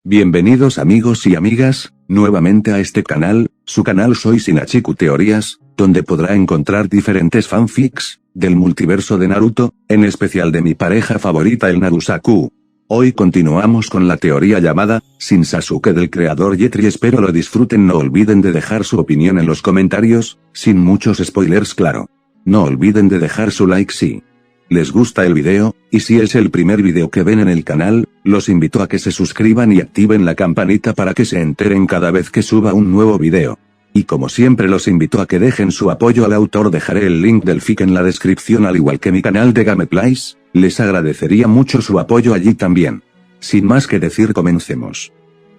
Bienvenidos amigos y amigas, nuevamente a este canal, su canal Soy Shinachiku Teorías, donde podrá encontrar diferentes fanfics, del multiverso de Naruto, en especial de mi pareja favorita el Narusaku. Hoy continuamos con la teoría llamada, Sin Sasuke del creador Yetri, espero lo disfruten, no olviden de dejar su opinión en los comentarios, sin muchos spoilers claro. No olviden de dejar su like si les gusta el video, y si es el primer video que ven en el canal, los invito a que se suscriban y activen la campanita para que se enteren cada vez que suba un nuevo video. Y como siempre los invito a que dejen su apoyo al autor, dejaré el link del fic en la descripción al igual que mi canal de Gameplays, les agradecería mucho su apoyo allí también. Sin más que decir, comencemos.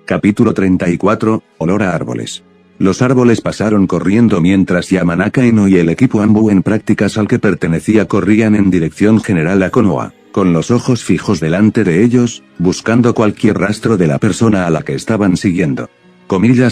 Capítulo 34, Olor a árboles. Los árboles pasaron corriendo mientras Yamanaka Ino y el equipo Anbu en prácticas al que pertenecía corrían en dirección general a Konoha, con los ojos fijos delante de ellos, buscando cualquier rastro de la persona a la que estaban siguiendo.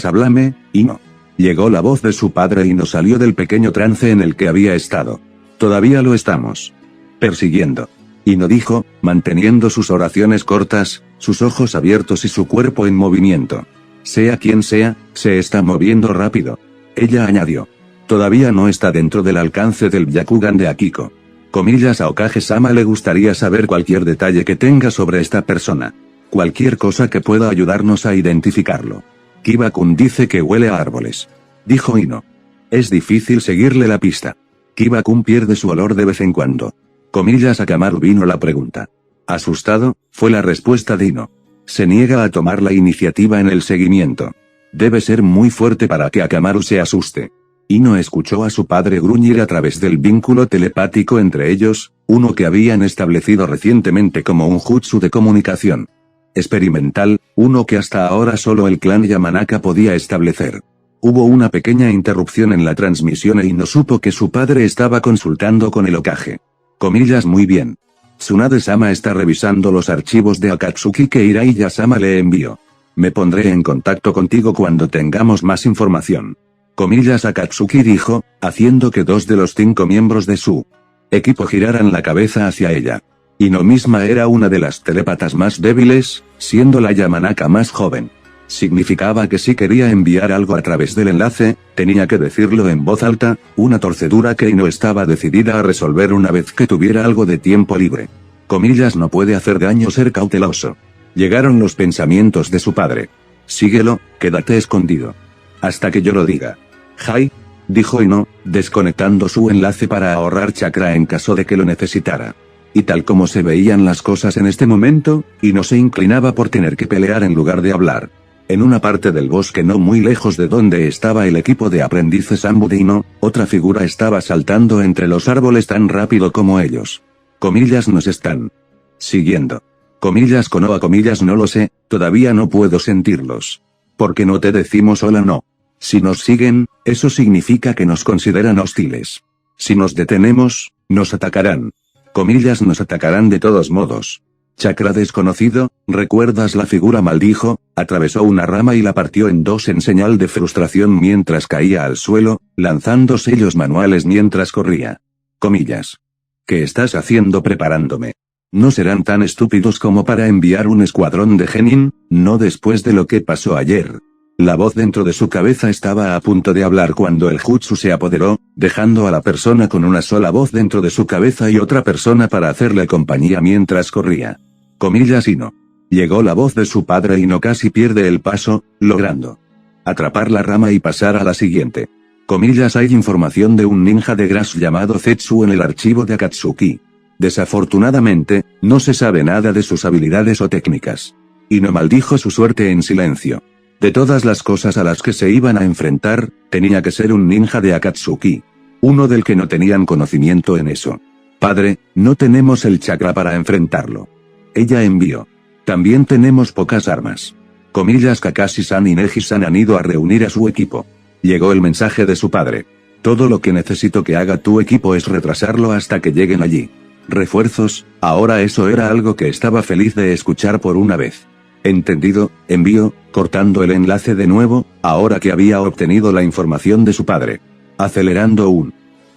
Háblame, Ino. Llegó la voz de su padre y no salió del pequeño trance en el que había estado. Todavía lo estamos persiguiendo. Ino dijo, manteniendo sus oraciones cortas, sus ojos abiertos y su cuerpo en movimiento. Sea quien sea, se está moviendo rápido. Ella añadió. Todavía no está dentro del alcance del Byakugan de Akiko. A Okage-sama le gustaría saber cualquier detalle que tenga sobre esta persona. Cualquier cosa que pueda ayudarnos a identificarlo. Kiba-kun dice que huele a árboles. Dijo Ino. Es difícil seguirle la pista. Kiba-kun pierde su olor de vez en cuando. Akamaru vino la pregunta. Asustado, fue la respuesta de Ino. Se niega a tomar la iniciativa en el seguimiento. Debe ser muy fuerte para que Akamaru se asuste. Ino escuchó a su padre gruñir a través del vínculo telepático entre ellos, uno que habían establecido recientemente como un jutsu de comunicación experimental, uno que hasta ahora solo el clan Yamanaka podía establecer. Hubo una pequeña interrupción en la transmisión e Ino supo que su padre estaba consultando con el Hokage. Muy bien. Tsunade-sama está revisando los archivos de Akatsuki que Jiraiya-sama le envió. Me pondré en contacto contigo cuando tengamos más información. Akatsuki dijo, haciendo que 2 de los 5 miembros de su equipo giraran la cabeza hacia ella. Ino misma era una de las telépatas más débiles, siendo la Yamanaka más joven. Significaba que si quería enviar algo a través del enlace, tenía que decirlo en voz alta, una torcedura que Ino estaba decidida a resolver una vez que tuviera algo de tiempo libre. No puede hacer daño, ser cauteloso. Llegaron los pensamientos de su padre. Síguelo, quédate escondido. Hasta que yo lo diga. Hai, dijo Ino, desconectando su enlace para ahorrar chakra en caso de que lo necesitara. Y tal como se veían las cosas en este momento, Ino se inclinaba por tener que pelear en lugar de hablar. En una parte del bosque no muy lejos de donde estaba el equipo de aprendices Anbu de Ino, otra figura estaba saltando entre los árboles tan rápido como ellos. Nos están siguiendo. Konoha, no lo sé, todavía no puedo sentirlos. ¿Por qué no te decimos hola? No. Si nos siguen, eso significa que nos consideran hostiles. Si nos detenemos, nos atacarán. Nos atacarán de todos modos. Chakra desconocido, ¿recuerdas la figura? Maldijo, atravesó una rama y la partió en 2 en señal de frustración mientras caía al suelo, lanzando sellos manuales mientras corría. ¿Qué estás haciendo preparándome? No serán tan estúpidos como para enviar un escuadrón de genin, no después de lo que pasó ayer. La voz dentro de su cabeza estaba a punto de hablar cuando el jutsu se apoderó, dejando a la persona con una sola voz dentro de su cabeza y otra persona para hacerle compañía mientras corría. Ino. Llegó la voz de su padre y no casi pierde el paso, logrando atrapar la rama y pasar a la siguiente. Hay información de un ninja de Grass llamado Zetsu en el archivo de Akatsuki. Desafortunadamente, no se sabe nada de sus habilidades o técnicas. Ino maldijo su suerte en silencio. De todas las cosas a las que se iban a enfrentar, tenía que ser un ninja de Akatsuki. Uno del que no tenían conocimiento en eso. Padre, no tenemos el chakra para enfrentarlo. Ella envió. También tenemos pocas armas. Kakashi-san y Neji-san han ido a reunir a su equipo. Llegó el mensaje de su padre. Todo lo que necesito que haga tu equipo es retrasarlo hasta que lleguen allí. Refuerzos, ahora eso era algo que estaba feliz de escuchar por una vez. Entendido, envío, cortando el enlace de nuevo, ahora que había obtenido la información de su padre. Acelerando un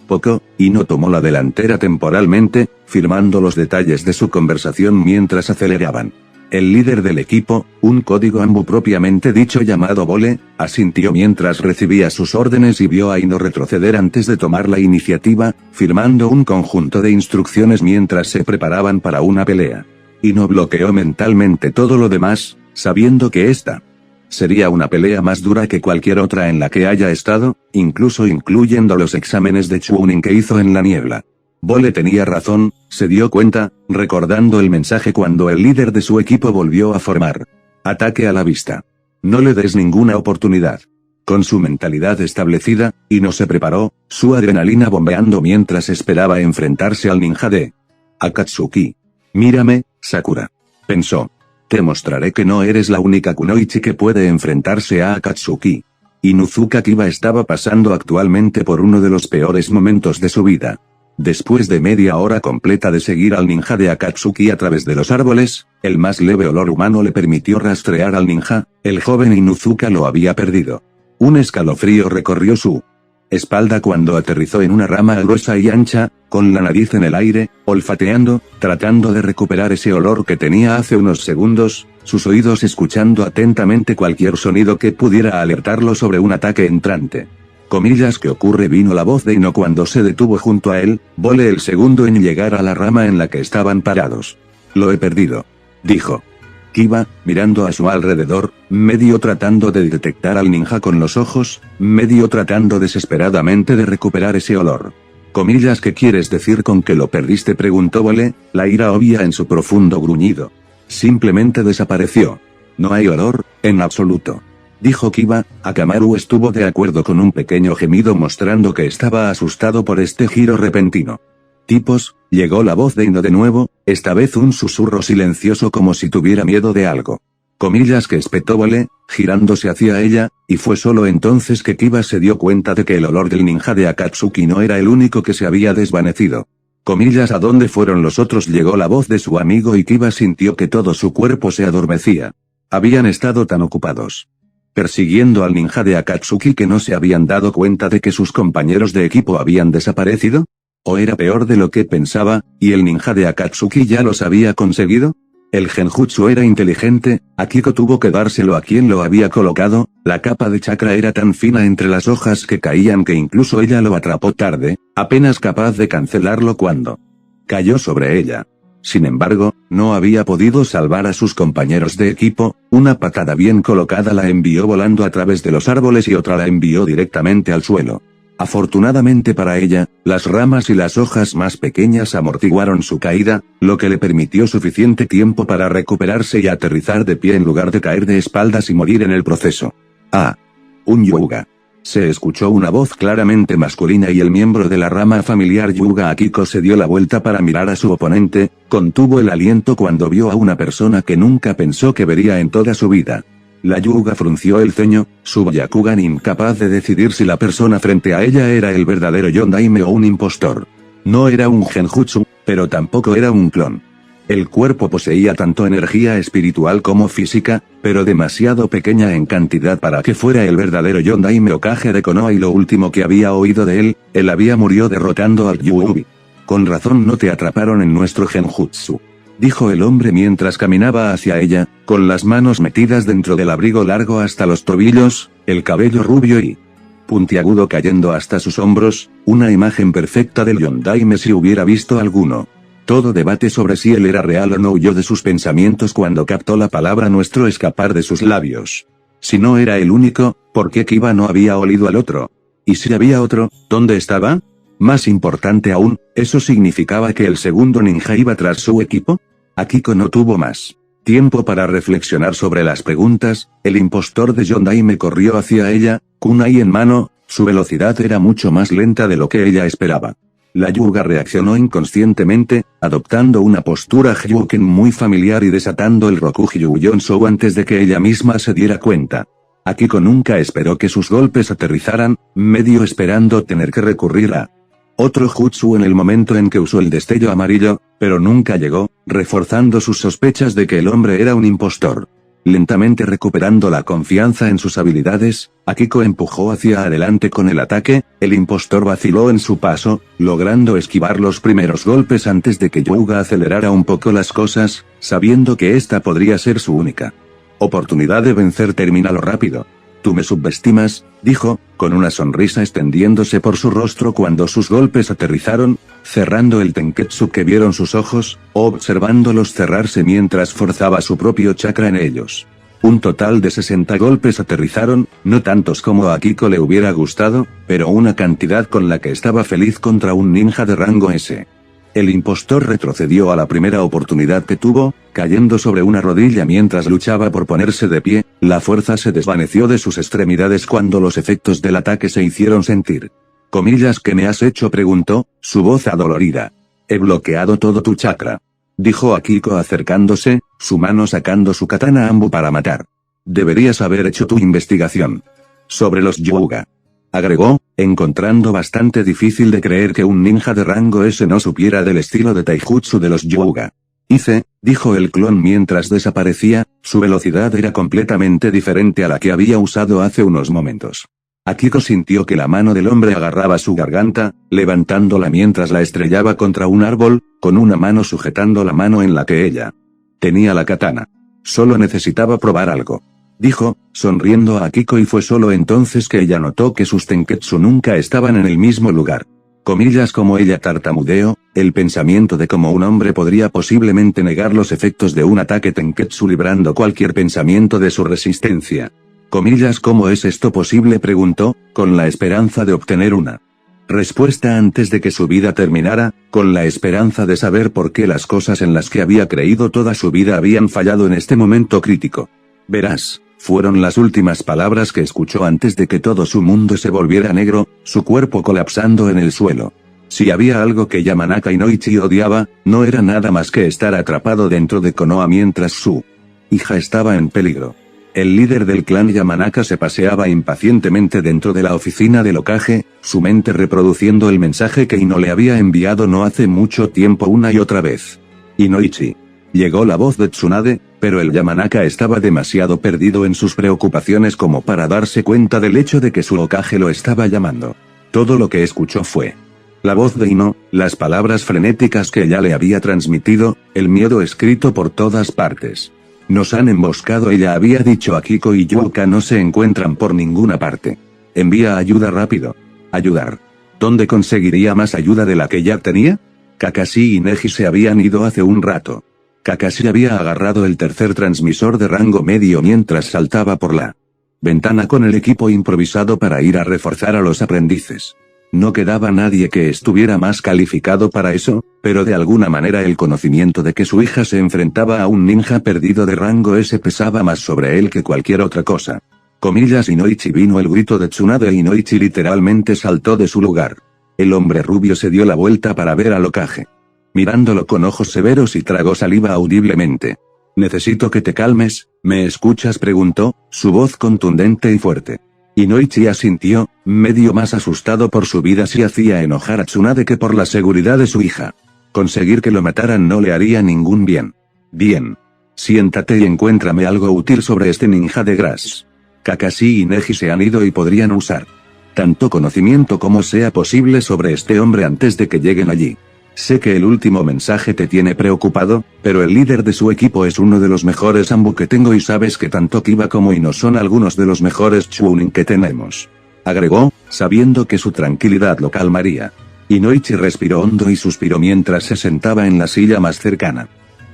poco, Ino tomó la delantera temporalmente, firmando los detalles de su conversación mientras aceleraban. El líder del equipo, un código Ambu propiamente dicho llamado Vole, asintió mientras recibía sus órdenes y vio a Ino retroceder antes de tomar la iniciativa, firmando un conjunto de instrucciones mientras se preparaban para una pelea. Ino bloqueó mentalmente todo lo demás, sabiendo que esta sería una pelea más dura que cualquier otra en la que haya estado, incluso incluyendo los exámenes de Chunin que hizo en la niebla. Vole tenía razón, se dio cuenta, recordando el mensaje cuando el líder de su equipo volvió a formar. Ataque a la vista. No le des ninguna oportunidad. Con su mentalidad establecida, Ino se preparó, su adrenalina bombeando mientras esperaba enfrentarse al ninja de Akatsuki. Mírame, Sakura. Pensó. Te mostraré que no eres la única kunoichi que puede enfrentarse a Akatsuki. Inuzuka Kiba estaba pasando actualmente por uno de los peores momentos de su vida. Después de media hora completa de seguir al ninja de Akatsuki a través de los árboles, el más leve olor humano le permitió rastrear al ninja, el joven Inuzuka lo había perdido. Un escalofrío recorrió su espalda cuando aterrizó en una rama gruesa y ancha, con la nariz en el aire, olfateando, tratando de recuperar ese olor que tenía hace unos segundos, sus oídos escuchando atentamente cualquier sonido que pudiera alertarlo sobre un ataque entrante. Comillas que ocurre vino la voz de Ino cuando se detuvo junto a él, Vole el segundo en llegar a la rama en la que estaban parados. Lo he perdido. Dijo. Kiba, mirando a su alrededor, medio tratando de detectar al ninja con los ojos, medio tratando desesperadamente de recuperar ese olor. Comillas, ¿qué quieres decir con que lo perdiste? Preguntó Vole, la ira obvia en su profundo gruñido. Simplemente desapareció. No hay olor, en absoluto. Dijo Kiba. Akamaru estuvo de acuerdo con un pequeño gemido mostrando que estaba asustado por este giro repentino. Tipos, llegó la voz de Ino de nuevo, esta vez un susurro silencioso como si tuviera miedo de algo. Comillas que espetó Vole, girándose hacia ella, y fue solo entonces que Kiba se dio cuenta de que el olor del ninja de Akatsuki no era el único que se había desvanecido. Comillas, ¿a dónde fueron los otros? Llegó la voz de su amigo y Kiba sintió que todo su cuerpo se adormecía. Habían estado tan ocupados persiguiendo al ninja de Akatsuki que no se habían dado cuenta de que sus compañeros de equipo habían desaparecido. ¿O era peor de lo que pensaba, y el ninja de Akatsuki ya los había conseguido? El genjutsu era inteligente, Akiko tuvo que dárselo a quien lo había colocado, la capa de chakra era tan fina entre las hojas que caían que incluso ella lo atrapó tarde, apenas capaz de cancelarlo cuando cayó sobre ella. Sin embargo, no había podido salvar a sus compañeros de equipo, una patada bien colocada la envió volando a través de los árboles y otra la envió directamente al suelo. Afortunadamente para ella, las ramas y las hojas más pequeñas amortiguaron su caída, lo que le permitió suficiente tiempo para recuperarse y aterrizar de pie en lugar de caer de espaldas y morir en el proceso. Ah. Un Yuga. Se escuchó una voz claramente masculina y el miembro de la rama familiar Yuga Akiko se dio la vuelta para mirar a su oponente, contuvo el aliento cuando vio a una persona que nunca pensó que vería en toda su vida. La Yuga frunció el ceño, su Byakugan incapaz de decidir si la persona frente a ella era el verdadero Yondaime o un impostor. No era un genjutsu, pero tampoco era un clon. El cuerpo poseía tanto energía espiritual como física, pero demasiado pequeña en cantidad para que fuera el verdadero Yondaime Okage de Konoha y lo último que había oído de él había murió derrotando al Yuubi. Con razón no te atraparon en nuestro genjutsu. Dijo el hombre mientras caminaba hacia ella, con las manos metidas dentro del abrigo largo hasta los tobillos, el cabello rubio y puntiagudo cayendo hasta sus hombros, una imagen perfecta del Yondaime si hubiera visto alguno. Todo debate sobre si él era real o no huyó de sus pensamientos cuando captó la palabra nuestro escapar de sus labios. Si no era el único, ¿por qué Kiba no había olido al otro? ¿Y si había otro, dónde estaba? Más importante aún, ¿eso significaba que el segundo ninja iba tras su equipo? Akiko no tuvo más tiempo para reflexionar sobre las preguntas, el impostor de Yondaime corrió hacia ella, kunai en mano, su velocidad era mucho más lenta de lo que ella esperaba. La Yuga reaccionó inconscientemente, adoptando una postura Hyuken muy familiar y desatando el Rokuhyu Yonsou antes de que ella misma se diera cuenta. Akiko nunca esperó que sus golpes aterrizaran, medio esperando tener que recurrir a otro jutsu en el momento en que usó el destello amarillo, pero nunca llegó, reforzando sus sospechas de que el hombre era un impostor. Lentamente recuperando la confianza en sus habilidades, Akiko empujó hacia adelante con el ataque, el impostor vaciló en su paso, logrando esquivar los primeros golpes antes de que Yuga acelerara un poco las cosas, sabiendo que esta podría ser su única oportunidad de vencer. Termínalo rápido. Tú me subestimas, dijo, con una sonrisa extendiéndose por su rostro cuando sus golpes aterrizaron, cerrando el tenketsu que vieron sus ojos, observándolos cerrarse mientras forzaba su propio chakra en ellos. Un total de 60 golpes aterrizaron, no tantos como a Akiko le hubiera gustado, pero una cantidad con la que estaba feliz contra un ninja de rango S. El impostor retrocedió a la primera oportunidad que tuvo, cayendo sobre una rodilla mientras luchaba por ponerse de pie, la fuerza se desvaneció de sus extremidades cuando los efectos del ataque se hicieron sentir. —¿Comillas qué me has hecho? —preguntó, su voz adolorida. —He bloqueado todo tu chakra —dijo Akiko acercándose, su mano sacando su katana Ambu para matar. —Deberías haber hecho tu investigación sobre los Yuga —agregó, encontrando bastante difícil de creer que un ninja de rango S no supiera del estilo de taijutsu de los Yuga. —Hice, dijo el clon mientras desaparecía, su velocidad era completamente diferente a la que había usado hace unos momentos. Akiko sintió que la mano del hombre agarraba su garganta, levantándola mientras la estrellaba contra un árbol, con una mano sujetando la mano en la que ella tenía la katana. Solo necesitaba probar algo, dijo, sonriendo a Akiko, y fue solo entonces que ella notó que sus tenketsu nunca estaban en el mismo lugar. Comillas como ella tartamudeó, el pensamiento de cómo un hombre podría posiblemente negar los efectos de un ataque tenketsu librando cualquier pensamiento de su resistencia. Comillas ¿cómo es esto posible? Preguntó, con la esperanza de obtener una respuesta antes de que su vida terminara, con la esperanza de saber por qué las cosas en las que había creído toda su vida habían fallado en este momento crítico. Verás, fueron las últimas palabras que escuchó antes de que todo su mundo se volviera negro, su cuerpo colapsando en el suelo. Si había algo que Yamanaka Inoichi odiaba, no era nada más que estar atrapado dentro de Konoha mientras su hija estaba en peligro. El líder del clan Yamanaka se paseaba impacientemente dentro de la oficina del Hokage, su mente reproduciendo el mensaje que Ino le había enviado no hace mucho tiempo una y otra vez. Inoichi. Llegó la voz de Tsunade, pero el Yamanaka estaba demasiado perdido en sus preocupaciones como para darse cuenta del hecho de que su Hokage lo estaba llamando. Todo lo que escuchó fue la voz de Ino, las palabras frenéticas que ella le había transmitido, el miedo escrito por todas partes. Nos han emboscado, ella había dicho. Akiko y Yuka no se encuentran por ninguna parte. Envía ayuda rápido. Ayudar. ¿Dónde conseguiría más ayuda de la que ya tenía? Kakashi y Neji se habían ido hace un rato. Kakashi había agarrado el tercer transmisor de rango medio mientras saltaba por la ventana con el equipo improvisado para ir a reforzar a los aprendices. No quedaba nadie que estuviera más calificado para eso, pero de alguna manera el conocimiento de que su hija se enfrentaba a un ninja perdido de rango S pesaba más sobre él que cualquier otra cosa. Comillas Inoichi, vino el grito de Tsunade. Inoichi literalmente saltó de su lugar. El hombre rubio se dio la vuelta para ver al Hokage, mirándolo con ojos severos, y tragó saliva audiblemente. Necesito que te calmes, ¿me escuchas? Preguntó, su voz contundente y fuerte. Inoichi asintió, medio más asustado por su vida si hacía enojar a Tsunade que por la seguridad de su hija. Conseguir que lo mataran no le haría ningún bien. Bien. Siéntate y encuéntrame algo útil sobre este ninja de Grass. Kakashi y Neji se han ido y podrían usar tanto conocimiento como sea posible sobre este hombre antes de que lleguen allí. Sé que el último mensaje te tiene preocupado, pero el líder de su equipo es uno de los mejores Ambu que tengo y sabes que tanto Kiba como Ino son algunos de los mejores Chunin que tenemos. Agregó, sabiendo que su tranquilidad lo calmaría. Inoichi respiró hondo y suspiró mientras se sentaba en la silla más cercana.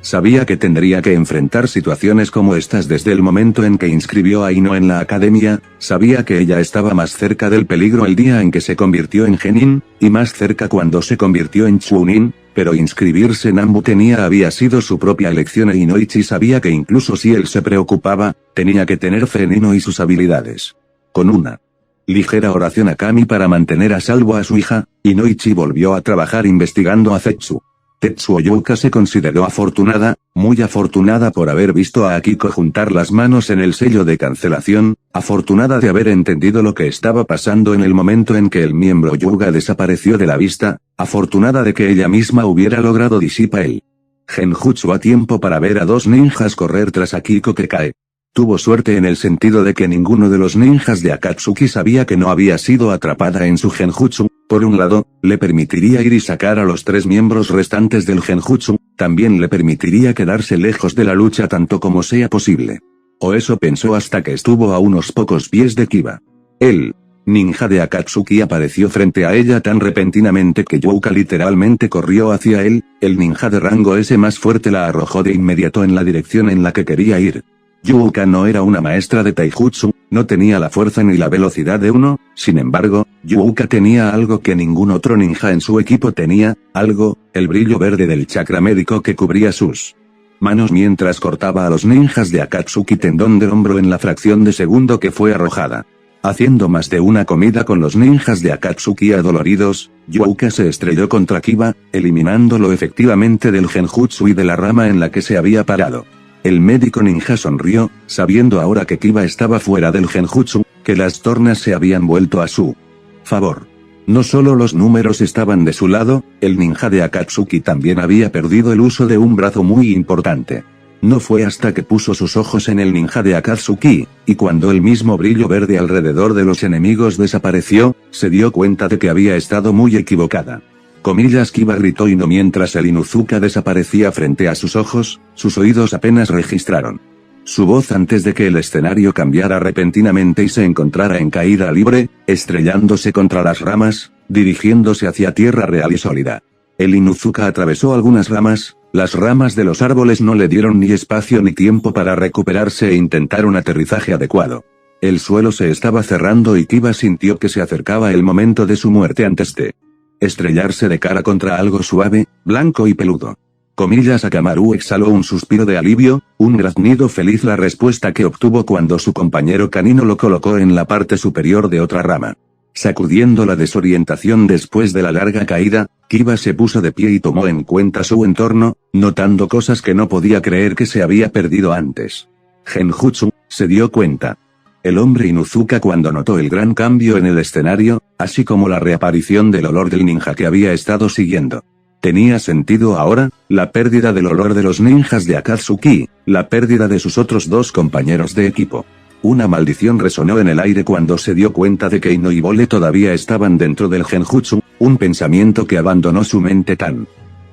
Sabía que tendría que enfrentar situaciones como estas desde el momento en que inscribió a Ino en la academia, sabía que ella estaba más cerca del peligro el día en que se convirtió en Genin, y más cerca cuando se convirtió en Chunin, pero inscribirse en Ambu había sido su propia elección e Inoichi sabía que incluso si él se preocupaba, tenía que tener fe en Ino y sus habilidades. Con una ligera oración a Kami para mantener a salvo a su hija, Inoichi volvió a trabajar investigando a Zetsu. Tetsuo Yuka se consideró afortunada, muy afortunada por haber visto a Akiko juntar las manos en el sello de cancelación, afortunada de haber entendido lo que estaba pasando en el momento en que el miembro Yuga desapareció de la vista, afortunada de que ella misma hubiera logrado disipar el genjutsu a tiempo para ver a dos ninjas correr tras Akiko que cae. Tuvo suerte en el sentido de que ninguno de los ninjas de Akatsuki sabía que no había sido atrapada en su genjutsu. Por un lado, le permitiría ir y sacar a los 3 miembros restantes del genjutsu, también le permitiría quedarse lejos de la lucha tanto como sea posible. O eso pensó hasta que estuvo a unos pocos pies de Kiba. El ninja de Akatsuki apareció frente a ella tan repentinamente que Youka literalmente corrió hacia él. El ninja de rango S más fuerte la arrojó de inmediato en la dirección en la que quería ir. Youka no era una maestra de taijutsu, no tenía la fuerza ni la velocidad de uno, sin embargo, Youka tenía algo que ningún otro ninja en su equipo tenía, el brillo verde del chakra médico que cubría sus manos mientras cortaba a los ninjas de Akatsuki tendón del hombro en la fracción de segundo que fue arrojada. Haciendo más de una comida con los ninjas de Akatsuki adoloridos, Youka se estrelló contra Kiba, eliminándolo efectivamente del genjutsu y de la rama en la que se había parado. El médico ninja sonrió, sabiendo ahora que Kiba estaba fuera del genjutsu, que las tornas se habían vuelto a su favor. No solo los números estaban de su lado, el ninja de Akatsuki también había perdido el uso de un brazo muy importante. No fue hasta que puso sus ojos en el ninja de Akatsuki, y cuando el mismo brillo verde alrededor de los enemigos desapareció, se dio cuenta de que había estado muy equivocada. Kiba gritó y no mientras el Inuzuka desaparecía frente a sus ojos, sus oídos apenas registraron su voz antes de que el escenario cambiara repentinamente y se encontrara en caída libre, estrellándose contra las ramas, dirigiéndose hacia tierra real y sólida. El Inuzuka atravesó algunas ramas, las ramas de los árboles no le dieron ni espacio ni tiempo para recuperarse e intentar un aterrizaje adecuado. El suelo se estaba cerrando y Kiba sintió que se acercaba el momento de su muerte antes de estrellarse de cara contra algo suave, blanco y peludo. Akamaru exhaló un suspiro de alivio, un graznido feliz la respuesta que obtuvo cuando su compañero canino lo colocó en la parte superior de otra rama. Sacudiendo la desorientación después de la larga caída, Kiba se puso de pie y tomó en cuenta su entorno, notando cosas que no podía creer que se había perdido antes. Genjutsu, se dio cuenta. El hombre Inuzuka cuando notó el gran cambio en el escenario, así como la reaparición del olor del ninja que había estado siguiendo. Tenía sentido ahora, la pérdida del olor de los ninjas de Akatsuki, la pérdida de sus otros 2 compañeros de equipo. Una maldición resonó en el aire cuando se dio cuenta de que Ino y Bole todavía estaban dentro del genjutsu, un pensamiento que abandonó su mente tan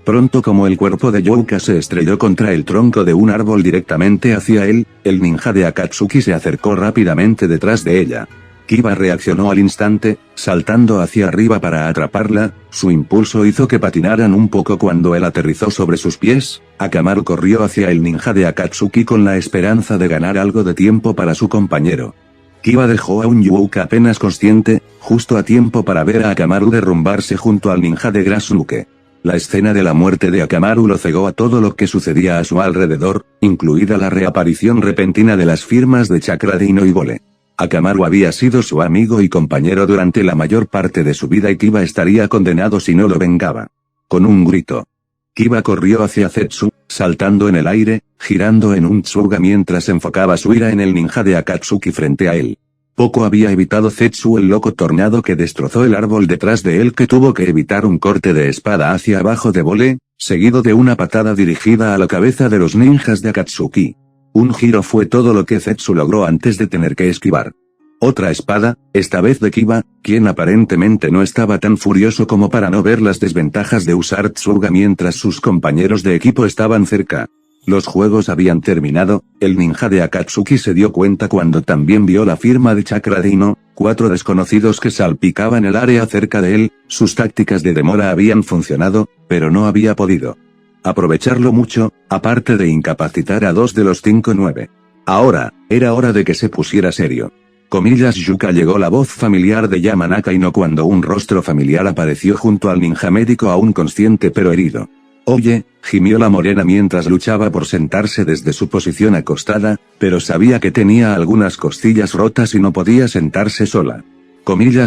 pronto como el cuerpo de Youka se estrelló contra el tronco de un árbol directamente hacia él. El ninja de Akatsuki se acercó rápidamente detrás de ella. Kiba reaccionó al instante, saltando hacia arriba para atraparla, su impulso hizo que patinaran un poco cuando él aterrizó sobre sus pies. Akamaru corrió hacia el ninja de Akatsuki con la esperanza de ganar algo de tiempo para su compañero. Kiba dejó a un Youka apenas consciente, justo a tiempo para ver a Akamaru derrumbarse junto al ninja de Grasuke. La escena de la muerte de Akamaru lo cegó a todo lo que sucedía a su alrededor, incluida la reaparición repentina de las firmas de chakra de Ino y Bole. Akamaru había sido su amigo y compañero durante la mayor parte de su vida y Kiba estaría condenado si no lo vengaba. Con un grito, Kiba corrió hacia Zetsu, saltando en el aire, girando en un tsuga mientras enfocaba su ira en el ninja de Akatsuki frente a él. Poco había evitado Zetsu el loco tornado que destrozó el árbol detrás de él que tuvo que evitar un corte de espada hacia abajo de Bole, seguido de una patada dirigida a la cabeza de los ninjas de Akatsuki. Un giro fue todo lo que Zetsu logró antes de tener que esquivar. Otra espada, esta vez de Kiba, quien aparentemente no estaba tan furioso como para no ver las desventajas de usar Tsuga mientras sus compañeros de equipo estaban cerca. Los juegos habían terminado, el ninja de Akatsuki se dio cuenta cuando también vio la firma de chakra de Ino, 4 desconocidos que salpicaban el área cerca de él. Sus tácticas de demora habían funcionado, pero no había podido aprovecharlo mucho, aparte de incapacitar a 2 de los 5-9. Ahora, era hora de que se pusiera serio. Yuka llegó la voz familiar de Yamanaka Ino cuando un rostro familiar apareció junto al ninja médico aún consciente pero herido. Oye, gimió la morena mientras luchaba por sentarse desde su posición acostada, pero sabía que tenía algunas costillas rotas y no podía sentarse sola.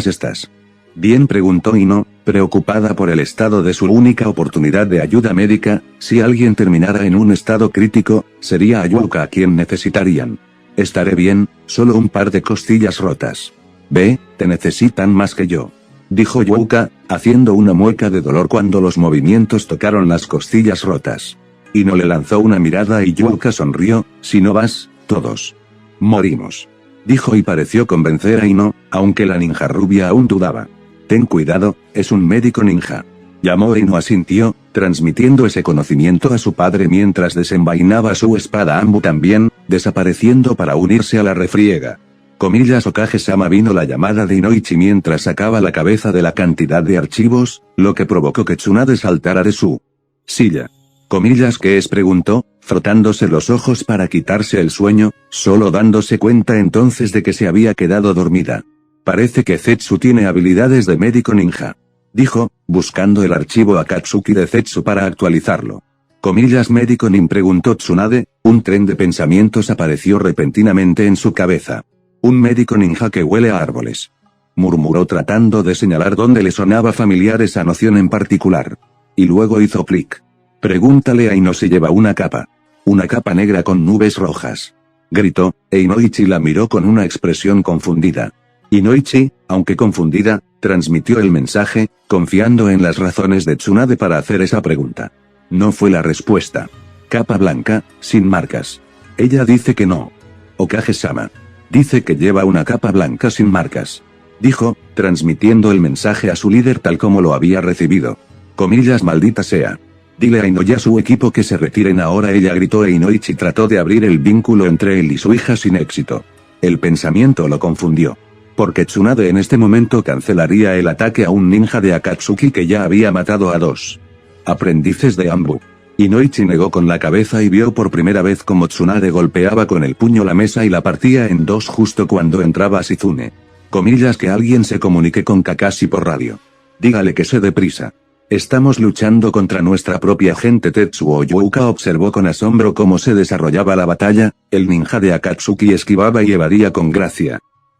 ¿Estás bien?, preguntó Ino, preocupada por el estado de su única oportunidad de ayuda médica. Si alguien terminara en un estado crítico, sería a Yuka a quien necesitarían. Estaré bien, solo un par de costillas rotas. Ve, te necesitan más que yo, dijo Yuka, haciendo una mueca de dolor cuando los movimientos tocaron las costillas rotas. Ino le lanzó una mirada y Yuka sonrió. Si no vas, todos Morimos. Dijo y pareció convencer a Ino, aunque la ninja rubia aún dudaba. Ten cuidado, es un médico ninja. Llamó e Ino asintió, transmitiendo ese conocimiento a su padre mientras desenvainaba su espada Anbu también, desapareciendo para unirse a la refriega. Comillas Okage-sama vino la llamada de Inoichi mientras sacaba la cabeza de la cantidad de archivos, lo que provocó que Tsunade saltara de su silla. Comillas ¿qué es? Preguntó, frotándose los ojos para quitarse el sueño, solo dándose cuenta entonces de que se había quedado dormida. Parece que Zetsu tiene habilidades de médico ninja. Dijo, buscando el archivo Akatsuki de Zetsu para actualizarlo. Comillas médico nin preguntó Tsunade, un tren de pensamientos apareció repentinamente en su cabeza. Un médico ninja que huele a árboles. Murmuró tratando de señalar dónde le sonaba familiar esa noción en particular. Y luego hizo clic. Pregúntale a Ino si lleva una capa. Una capa negra con nubes rojas. Gritó, e Inoichi la miró con una expresión confundida. Inoichi, aunque confundida, transmitió el mensaje, confiando en las razones de Tsunade para hacer esa pregunta. No fue la respuesta. Capa blanca, sin marcas. Ella dice que no. Okage-sama. Dice que lleva una capa blanca sin marcas. Dijo, transmitiendo el mensaje a su líder tal como lo había recibido. Comillas maldita sea. Dile a Ino y a su equipo que se retiren ahora, ella gritó e Inoichi trató de abrir el vínculo entre él y su hija sin éxito. El pensamiento lo confundió. Porque Tsunade en este momento cancelaría el ataque a un ninja de Akatsuki que ya había matado a 2 aprendices de Anbu. Inoichi negó con la cabeza y vio por primera vez como Tsunade golpeaba con el puño la mesa y la partía en 2 justo cuando entraba Shizune. Comillas que alguien se comunique con Kakashi por radio. Dígale que se dé prisa. Estamos luchando contra nuestra propia gente. Tetsuo Yuuka observó con asombro cómo se desarrollaba la batalla, el ninja de Akatsuki esquivaba y evadia con gracia.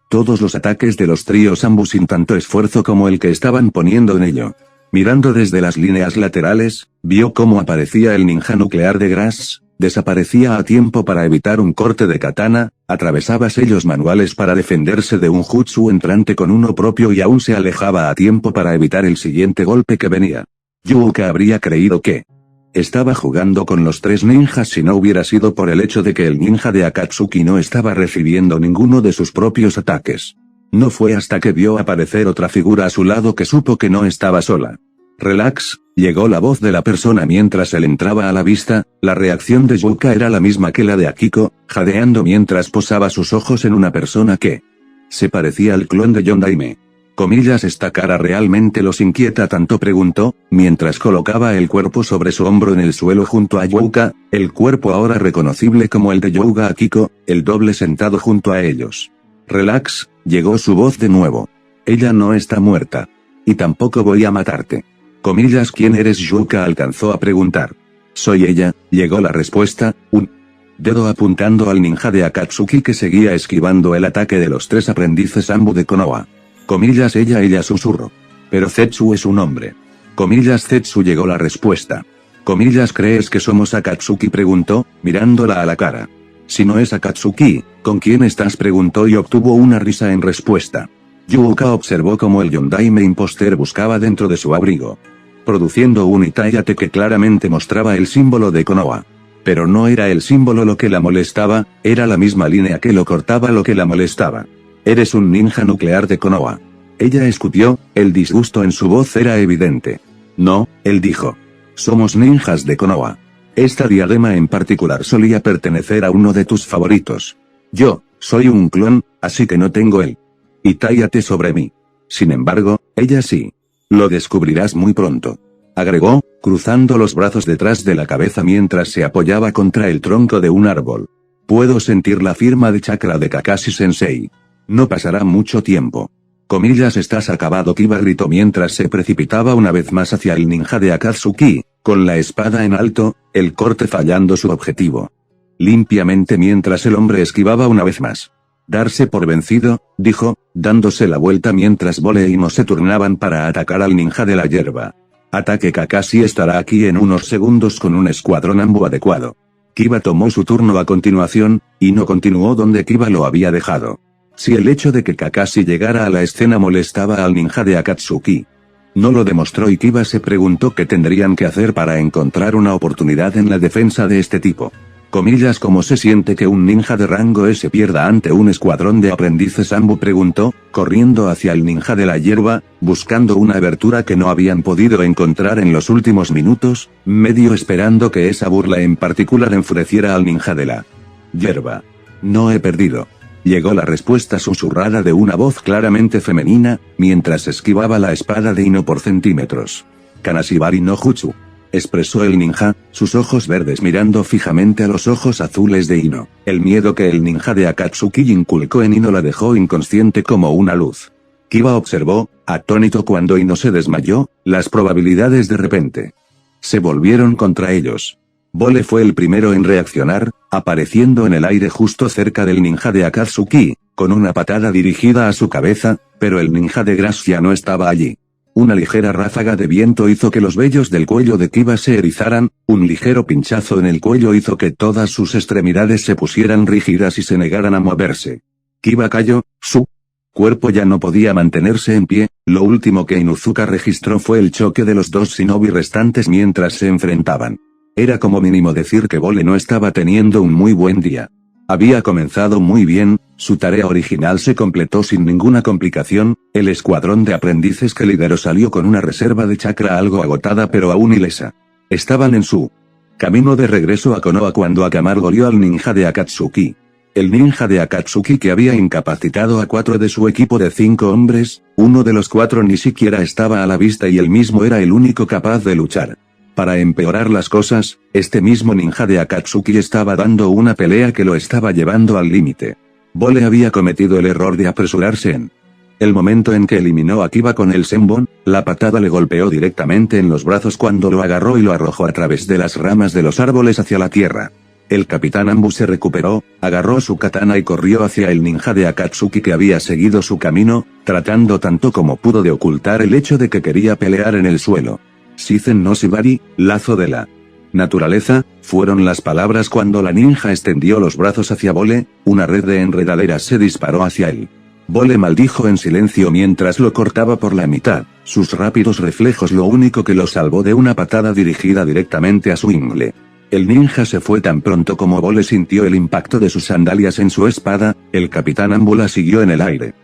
Todos los ataques de los tríos Anbu sin tanto esfuerzo como el que estaban poniendo en ello. Mirando desde las líneas laterales, vio cómo aparecía el ninja nuclear de Grass, desaparecía a tiempo para evitar un corte de katana, atravesaba sellos manuales para defenderse de un jutsu entrante con uno propio y aún se alejaba a tiempo para evitar el siguiente golpe que venía. Yuuka habría creído que estaba jugando con los 3 ninjas si no hubiera sido por el hecho de que el ninja de Akatsuki no estaba recibiendo ninguno de sus propios ataques. No fue hasta que vio aparecer otra figura a su lado que supo que no estaba sola. Relax, llegó la voz de la persona mientras él entraba a la vista, la reacción de Yuuka era la misma que la de Akiko, jadeando mientras posaba sus ojos en una persona que se parecía al clon de Yondaime. Comillas ¿esta cara realmente los inquieta tanto? Preguntó, mientras colocaba el cuerpo sobre su hombro en el suelo junto a Yuuka, el cuerpo ahora reconocible como el de Yuuga Akiko, el doble sentado junto a ellos. Relax, llegó su voz de nuevo. Ella no está muerta. Y tampoco voy a matarte. Comillas ¿quién eres? Yuuka alcanzó a preguntar. Soy ella, llegó la respuesta, un dedo apuntando al ninja de Akatsuki que seguía esquivando el ataque de los 3 aprendices Anbu de Konoha. Comillas ella susurró. Pero Zetsu es un hombre. Comillas Zetsu llegó la respuesta. Comillas ¿crees que somos Akatsuki? Preguntó, mirándola a la cara. Si no es Akatsuki, ¿con quién estás? Preguntó y obtuvo una risa en respuesta. Yuuka observó cómo el Yondaime imposter buscaba dentro de su abrigo, produciendo un itayate que claramente mostraba el símbolo de Konoha. Pero no era el símbolo lo que la molestaba, era la misma línea que lo cortaba lo que la molestaba. Eres un ninja nuclear de Konoha. Ella escupió, el disgusto en su voz era evidente. No, él dijo. Somos ninjas de Konoha. Esta diadema en particular solía pertenecer a uno de tus favoritos. Yo, soy un clon, así que no tengo él. Itayate sobre mí. Sin embargo, ella sí. Lo descubrirás muy pronto. Agregó, cruzando los brazos detrás de la cabeza mientras se apoyaba contra el tronco de un árbol. Puedo sentir la firma de chakra de Kakashi-sensei. No pasará mucho tiempo. Comillas estás acabado. Kiba gritó mientras se precipitaba una vez más hacia el ninja de Akatsuki, con la espada en alto, el corte fallando su objetivo. Limpiamente mientras el hombre esquivaba una vez más. Darse por vencido, dijo, dándose la vuelta mientras Bole y Ino se turnaban para atacar al ninja de la hierba. Ataque Kakashi estará aquí en unos segundos con un escuadrón Anbu adecuado. Kiba tomó su turno a continuación, y no continuó donde Kiba lo había dejado. Si el hecho de que Kakashi llegara a la escena molestaba al ninja de Akatsuki, no lo demostró y Kiba se preguntó qué tendrían que hacer para encontrar una oportunidad en la defensa de este tipo. comillas, ¿cómo se siente que un ninja de rango S pierda ante un escuadrón de aprendices? Ambu preguntó, corriendo hacia el ninja de la hierba, buscando una abertura que no habían podido encontrar en los últimos minutos, medio esperando que esa burla en particular enfureciera al ninja de la hierba. No he perdido. Llegó la respuesta susurrada de una voz claramente femenina, mientras esquivaba la espada de Ino por centímetros. Kanashibari no Jutsu, expresó el ninja, sus ojos verdes mirando fijamente a los ojos azules de Ino. El miedo que el ninja de Akatsuki inculcó en Ino la dejó inconsciente como una luz. Kiba observó, atónito cuando Ino se desmayó, las probabilidades de repente se volvieron contra ellos. Bole fue el primero en reaccionar, apareciendo en el aire justo cerca del ninja de Akatsuki, con una patada dirigida a su cabeza, pero el ninja de Gracia no estaba allí. Una ligera ráfaga de viento hizo que los vellos del cuello de Kiba se erizaran, un ligero pinchazo en el cuello hizo que todas sus extremidades se pusieran rígidas y se negaran a moverse. Kiba cayó, su cuerpo ya no podía mantenerse en pie, lo último que Inuzuka registró fue el choque de los dos shinobi restantes mientras se enfrentaban. Era como mínimo decir que Bole no estaba teniendo un muy buen día. Había comenzado muy bien, su tarea original se completó sin ninguna complicación, el escuadrón de aprendices que lideró salió con una reserva de chakra algo agotada pero aún ilesa. Estaban en su camino de regreso a Konoha cuando Akamaru golió al ninja de Akatsuki. El ninja de Akatsuki que había incapacitado a 4 de su equipo de 5 hombres, uno de los 4 ni siquiera estaba a la vista y él mismo era el único capaz de luchar. Para empeorar las cosas, este mismo ninja de Akatsuki estaba dando una pelea que lo estaba llevando al límite. Bole había cometido el error de apresurarse en el momento en que eliminó a Kiba con el Senbon, la patada le golpeó directamente en los brazos cuando lo agarró y lo arrojó a través de las ramas de los árboles hacia la tierra. El capitán Ambu se recuperó, agarró su katana y corrió hacia el ninja de Akatsuki que había seguido su camino, tratando tanto como pudo de ocultar el hecho de que quería pelear en el suelo. Shizen no Shibari, lazo de la naturaleza, fueron las palabras cuando la ninja extendió los brazos hacia Bole, una red de enredaderas se disparó hacia él. Bole maldijo en silencio mientras lo cortaba por la mitad, sus rápidos reflejos lo único que lo salvó de una patada dirigida directamente a su ingle. El ninja se fue tan pronto como Bole sintió el impacto de sus sandalias en su espada, el capitán Ambu la siguió en el aire.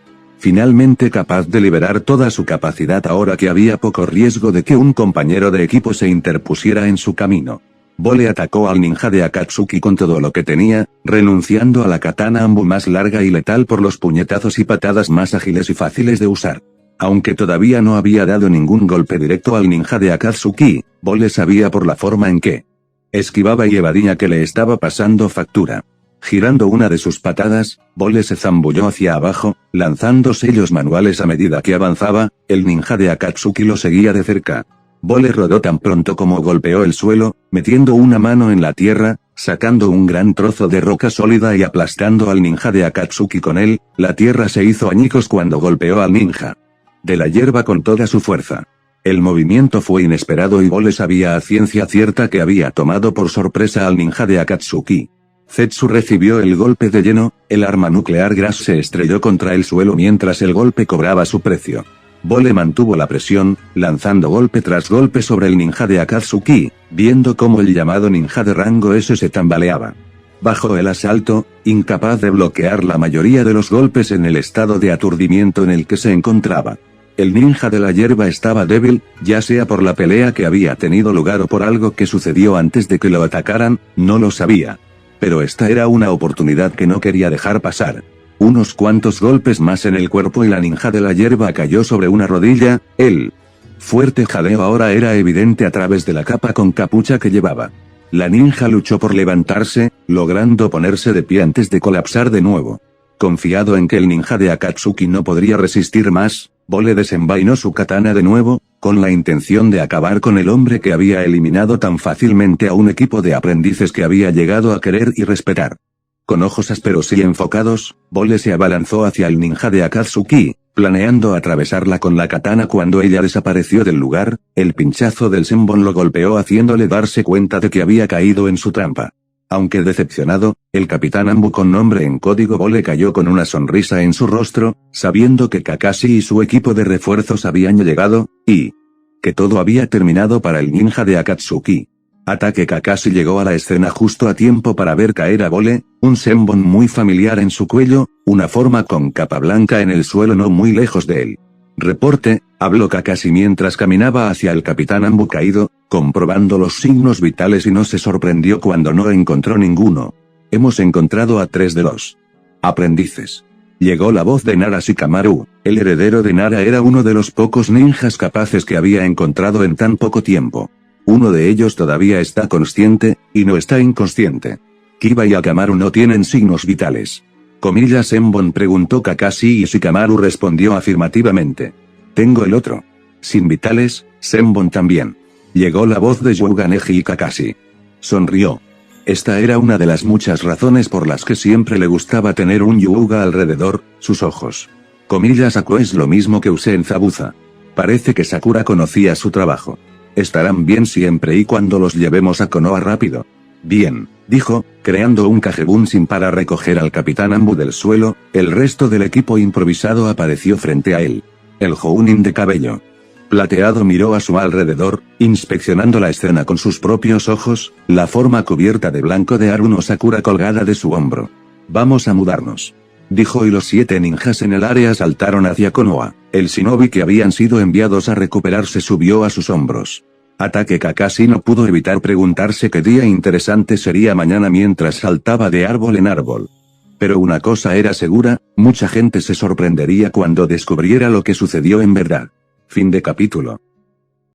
Finalmente capaz de liberar toda su capacidad ahora que había poco riesgo de que un compañero de equipo se interpusiera en su camino. Bole atacó al ninja de Akatsuki con todo lo que tenía, renunciando a la katana Ambu más larga y letal por los puñetazos y patadas más ágiles y fáciles de usar. Aunque todavía no había dado ningún golpe directo al ninja de Akatsuki, Bole sabía por la forma en que esquivaba y evadía que le estaba pasando factura. Girando una de sus patadas, Bole se zambulló hacia abajo, lanzando sellos manuales a medida que avanzaba, el ninja de Akatsuki lo seguía de cerca. Bole rodó tan pronto como golpeó el suelo, metiendo una mano en la tierra, sacando un gran trozo de roca sólida y aplastando al ninja de Akatsuki con él, la tierra se hizo añicos cuando golpeó al ninja de la hierba con toda su fuerza. El movimiento fue inesperado y Bole sabía a ciencia cierta que había tomado por sorpresa al ninja de Akatsuki. Zetsu recibió el golpe de lleno, el arma nuclear Grass se estrelló contra el suelo mientras el golpe cobraba su precio. Bole mantuvo la presión, lanzando golpe tras golpe sobre el ninja de Akatsuki, viendo cómo el llamado ninja de rango S se tambaleaba. Bajo el asalto, incapaz de bloquear la mayoría de los golpes en el estado de aturdimiento en el que se encontraba. El ninja de la hierba estaba débil, ya sea por la pelea que había tenido lugar o por algo que sucedió antes de que lo atacaran, no lo sabía. Pero esta era una oportunidad que no quería dejar pasar. Unos cuantos golpes más en el cuerpo y la ninja de la hierba cayó sobre una rodilla, el fuerte jadeo ahora era evidente a través de la capa con capucha que llevaba. La ninja luchó por levantarse, logrando ponerse de pie antes de colapsar de nuevo. Confiado en que el ninja de Akatsuki no podría resistir más, Bole desenvainó su katana de nuevo, con la intención de acabar con el hombre que había eliminado tan fácilmente a un equipo de aprendices que había llegado a querer y respetar. Con ojos ásperos y enfocados, Bole se abalanzó hacia el ninja de Akatsuki, planeando atravesarla con la katana cuando ella desapareció del lugar, el pinchazo del Senbon lo golpeó haciéndole darse cuenta de que había caído en su trampa. Aunque decepcionado, el capitán Ambu con nombre en código Bole cayó con una sonrisa en su rostro, sabiendo que Kakashi y su equipo de refuerzos habían llegado, y que todo había terminado para el ninja de Akatsuki. Ataque Kakashi llegó a la escena justo a tiempo para ver caer a Bole, un Senbon muy familiar en su cuello, una forma con capa blanca en el suelo no muy lejos de él. Reporte, habló Kakashi mientras caminaba hacia el Capitán Ambu caído, comprobando los signos vitales y no se sorprendió cuando no encontró ninguno. Hemos encontrado a 3 de los aprendices. Llegó la voz de Nara Shikamaru, el heredero de Nara era uno de los pocos ninjas capaces que había encontrado en tan poco tiempo. Uno de ellos todavía está consciente, y no está inconsciente. Kiba y Akamaru no tienen signos vitales. Comillas Senbon preguntó Kakashi y Shikamaru respondió afirmativamente. Tengo el otro. Sin vitales, Senbon también. Llegó la voz de Yuga Neji y Kakashi. Sonrió. Esta era una de las muchas razones por las que siempre le gustaba tener un Yuga alrededor, sus ojos. Comillas Aku es lo mismo que usé en Zabuza. Parece que Sakura conocía su trabajo. Estarán bien siempre y cuando los llevemos a Konoha rápido. Bien, dijo, creando un Kagebunsin para recoger al Capitán Ambu del suelo, el resto del equipo improvisado apareció frente a él. El Jounin de cabello plateado miró a su alrededor, inspeccionando la escena con sus propios ojos, la forma cubierta de blanco de Haruno Sakura colgada de su hombro. Vamos a mudarnos. Dijo y los 7 ninjas en el área saltaron hacia Konoha. El shinobi que habían sido enviados a recuperarse subió a sus hombros. Ataque Kakashi no pudo evitar preguntarse qué día interesante sería mañana mientras saltaba de árbol en árbol. Pero una cosa era segura, mucha gente se sorprendería cuando descubriera lo que sucedió en verdad. Fin de capítulo.